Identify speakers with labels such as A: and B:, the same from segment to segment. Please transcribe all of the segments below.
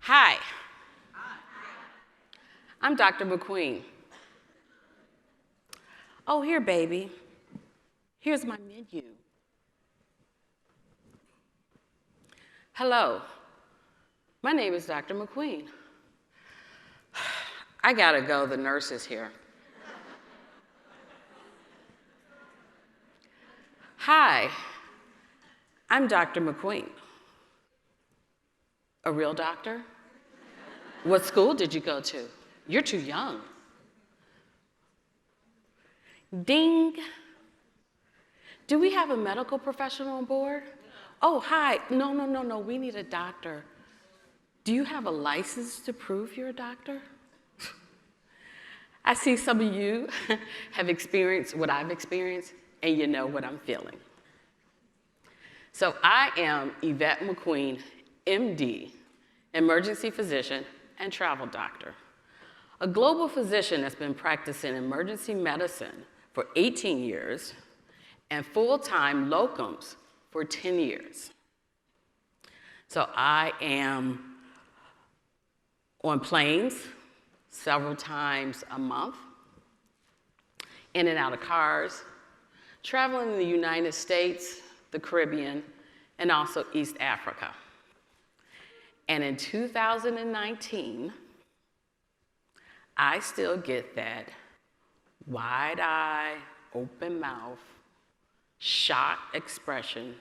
A: Hi, I'm Dr. McQueen. Oh, here, baby. Here's my menu. Hello, my name is Dr. McQueen. I gotta go, the nurse is here. Hi, I'm Dr. McQueen. A real doctor? What school did you go to? You're too young. Ding. Do we have a medical professional on board? Oh, hi. No, we need a doctor. Do you have a license to prove you're a doctor? I see some of you have experienced what I've experienced, and you know what I'm feeling. So I am Yvette McQueen, MD, emergency physician and travel doctor, a global physician that's been practicing emergency medicine for 18 years and full-time locums for 10 years. So I am on planes several times a month, in and out of cars, traveling in the United States, the Caribbean, and also East Africa. And in 2019, I still get that wide eye, open mouth, shocked expression.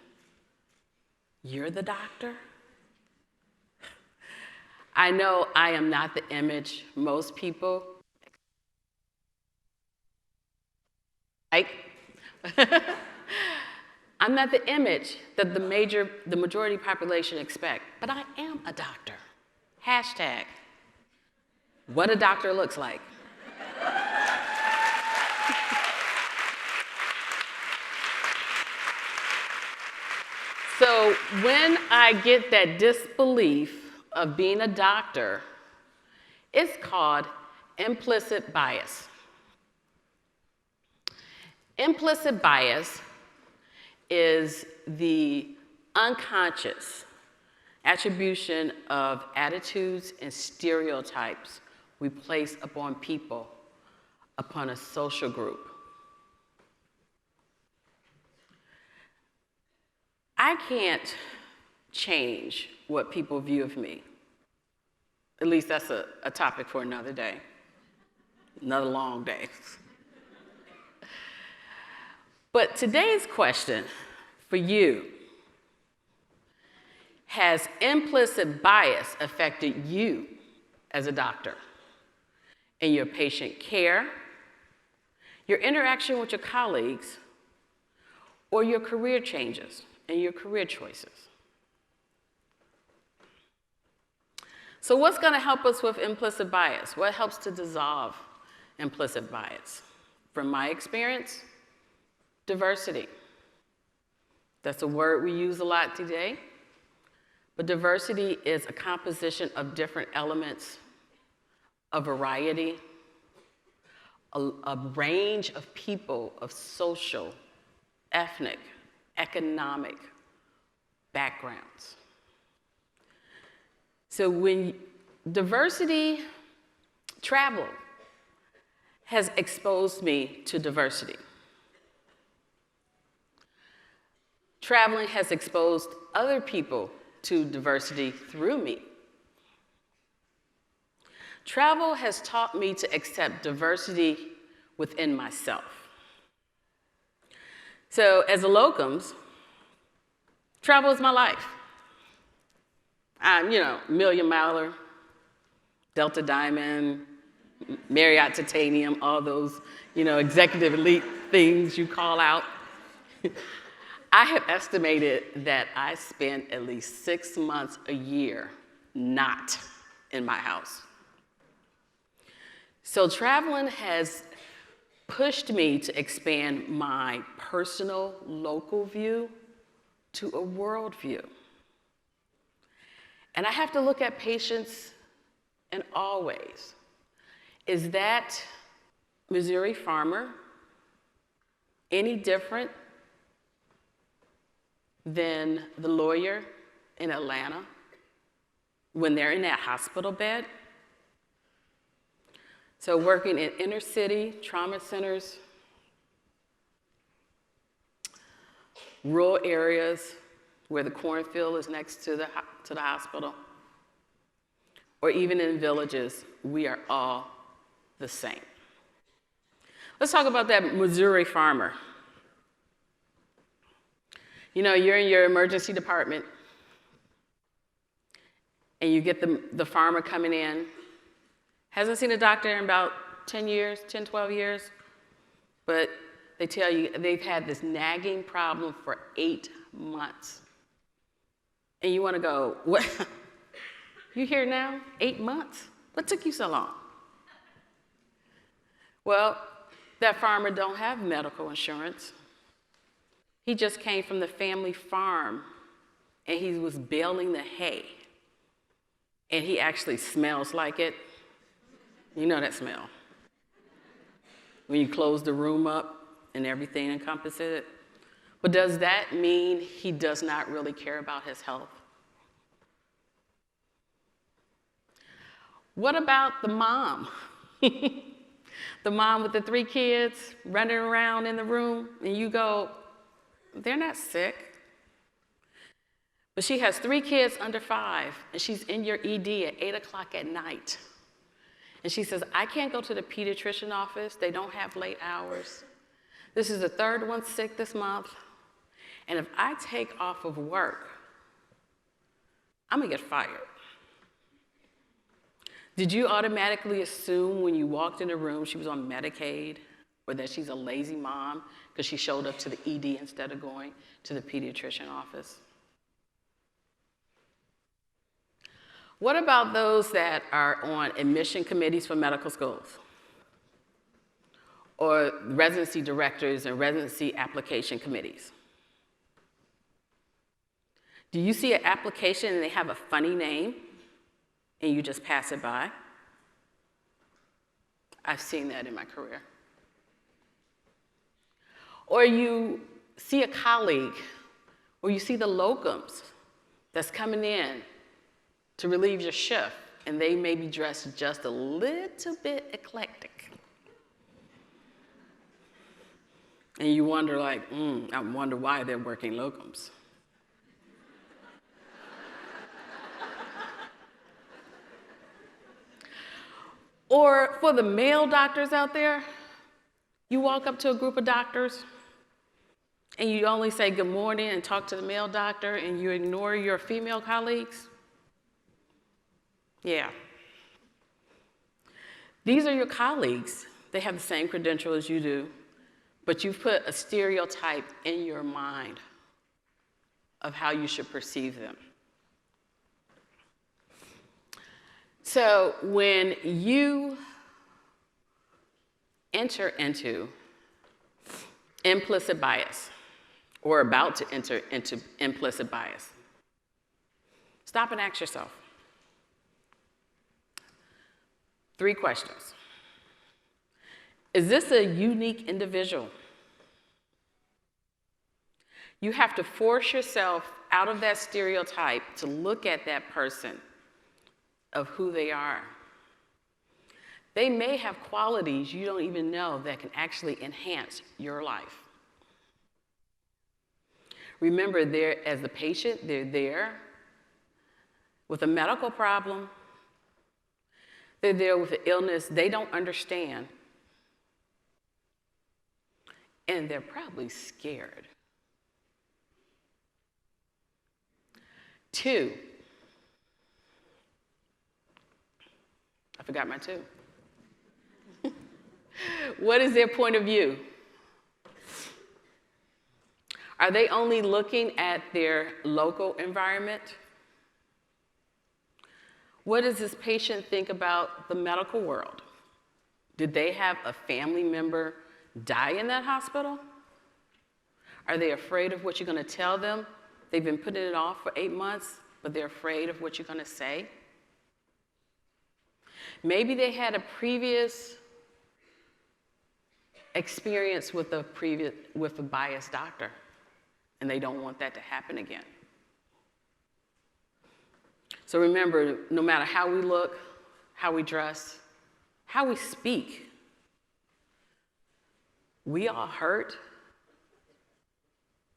A: You're the doctor? I know I am not the image most people like. I'm not the image that the majority population expect, but I am a doctor. Hashtag, what a doctor looks like. So when I get that disbelief of being a doctor, it's called implicit bias. Implicit bias is the unconscious attribution of attitudes and stereotypes we place upon people, upon a social group. I can't change what people view of me. At least that's a topic for another day, another long day. But today's question for you: has implicit bias affected you as a doctor in your patient care, your interaction with your colleagues, or your career changes and your career choices? So what's going to help us with implicit bias? What helps to dissolve implicit bias? From my experience, diversity. That's a word we use a lot today. But diversity is a composition of different elements, a variety, a range of people of social, ethnic, economic backgrounds. So when diversity, travel has exposed me to diversity. Traveling has exposed other people to diversity through me. Travel has taught me to accept diversity within myself. So as a locums, travel is my life. I'm, Million Miler, Delta Diamond, Marriott Titanium, all those, executive elite things you call out. I have estimated that I spend at least 6 months a year not in my house. So traveling has pushed me to expand my personal local view to a world view. And I have to look at patients in all ways. Is that Missouri farmer any different than the lawyer in Atlanta when they're in that hospital bed. So working in inner city trauma centers, rural areas where the cornfield is next to the hospital, or even in villages, we are all the same. Let's talk about that Missouri farmer. You know, you're in your emergency department, and you get the farmer coming in, hasn't seen a doctor in about 10 years, 10, 12 years, but they tell you they've had this nagging problem for 8 months. And you want to go, what? You here now? 8 months? What took you so long? Well, that farmer don't have medical insurance. He just came from the family farm, and he was baling the hay. And he actually smells like it. You know that smell. When you close the room up and everything encompasses it. But does that mean he does not really care about his health? What about the mom? The mom with the 3 kids running around in the room, and you go, they're not sick. But she has 3 kids under 5, and she's in your ED at 8 o'clock at night. And she says, I can't go to the pediatrician office. They don't have late hours. This is the 3rd one sick this month. And if I take off of work, I'm gonna get fired. Did you automatically assume when you walked in the room she was on Medicaid, or that she's a lazy mom because she showed up to the ED instead of going to the pediatrician office? What about those that are on admission committees for medical schools, or residency directors and residency application committees? Do you see an application and they have a funny name and you just pass it by? I've seen that in my career. Or you see a colleague, or you see the locums that's coming in to relieve your shift, and they may be dressed just a little bit eclectic. And you wonder, like, I wonder why they're working locums. Or for the male doctors out there, you walk up to a group of doctors and you only say good morning and talk to the male doctor, and you ignore your female colleagues. Yeah. These are your colleagues. They have the same credential as you do, but you've put a stereotype in your mind of how you should perceive them. So when you enter into implicit bias, or about to enter into implicit bias, stop and ask yourself 3 questions. Is this a unique individual? You have to force yourself out of that stereotype to look at that person of who they are. They may have qualities you don't even know that can actually enhance your life. Remember, as the patient, they're there with a medical problem. They're there with an illness they don't understand. And they're probably scared. 2, I forgot my 2. What is their point of view? Are they only looking at their local environment? What does this patient think about the medical world? Did they have a family member die in that hospital? Are they afraid of what you're going to tell them? They've been putting it off for 8 months, but they're afraid of what you're going to say. Maybe they had a previous experience with a biased doctor, and they don't want that to happen again. So So remember, no matter how we look, how we dress, how we speak, we all hurt,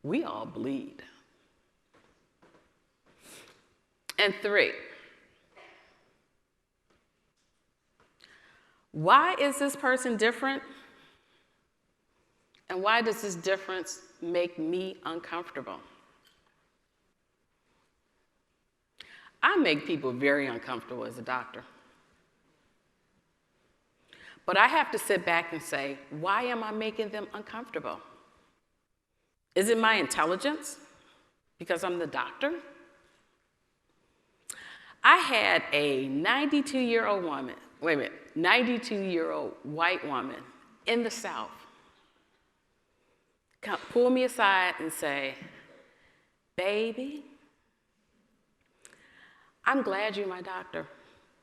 A: we all bleed. And 3, why is this person different? And why does this difference make me uncomfortable? I make people very uncomfortable as a doctor. But I have to sit back and say, why am I making them uncomfortable? Is it my intelligence? Because I'm the doctor? I had a 92-year-old woman, 92-year-old white woman in the South pull me aside and say, baby, I'm glad you're my doctor,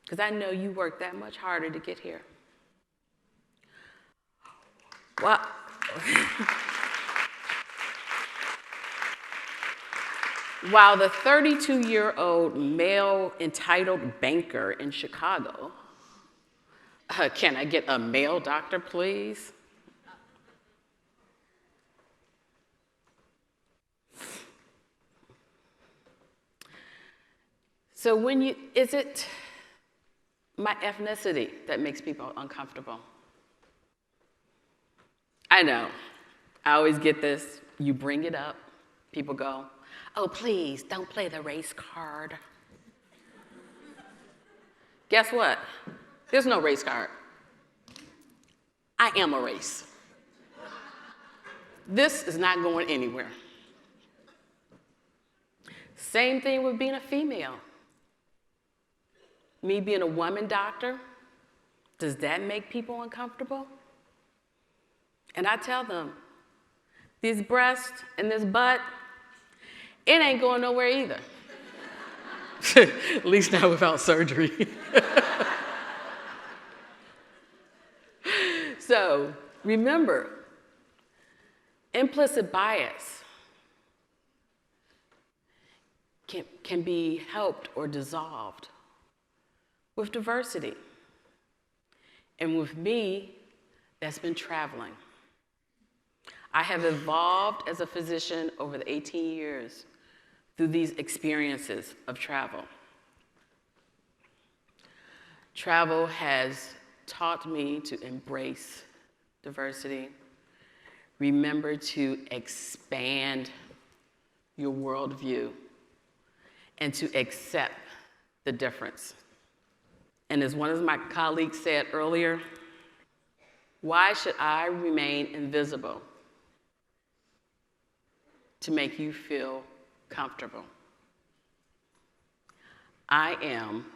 A: because I know you worked that much harder to get here. Well, while the 32-year-old male entitled banker in Chicago, can I get a male doctor, please? So is it my ethnicity that makes people uncomfortable? I know, I always get this, you bring it up, people go, oh, please, don't play the race card. Guess what? There's no race card. I am a race. This is not going anywhere. Same thing with being a female. Me being a woman doctor, does that make people uncomfortable? And I tell them, these breasts and this butt, it ain't going nowhere either. At least not without surgery. So remember, implicit bias can be helped or dissolved with diversity. And with me, that's been traveling. I have evolved as a physician over the 18 years through these experiences of travel. Travel has taught me to embrace diversity, remember to expand your worldview, and to accept the difference. And as one of my colleagues said earlier, why should I remain invisible to make you feel comfortable? I am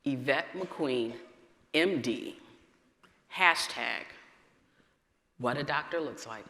A: Yvette McQueen, MD, #, what a doctor looks like.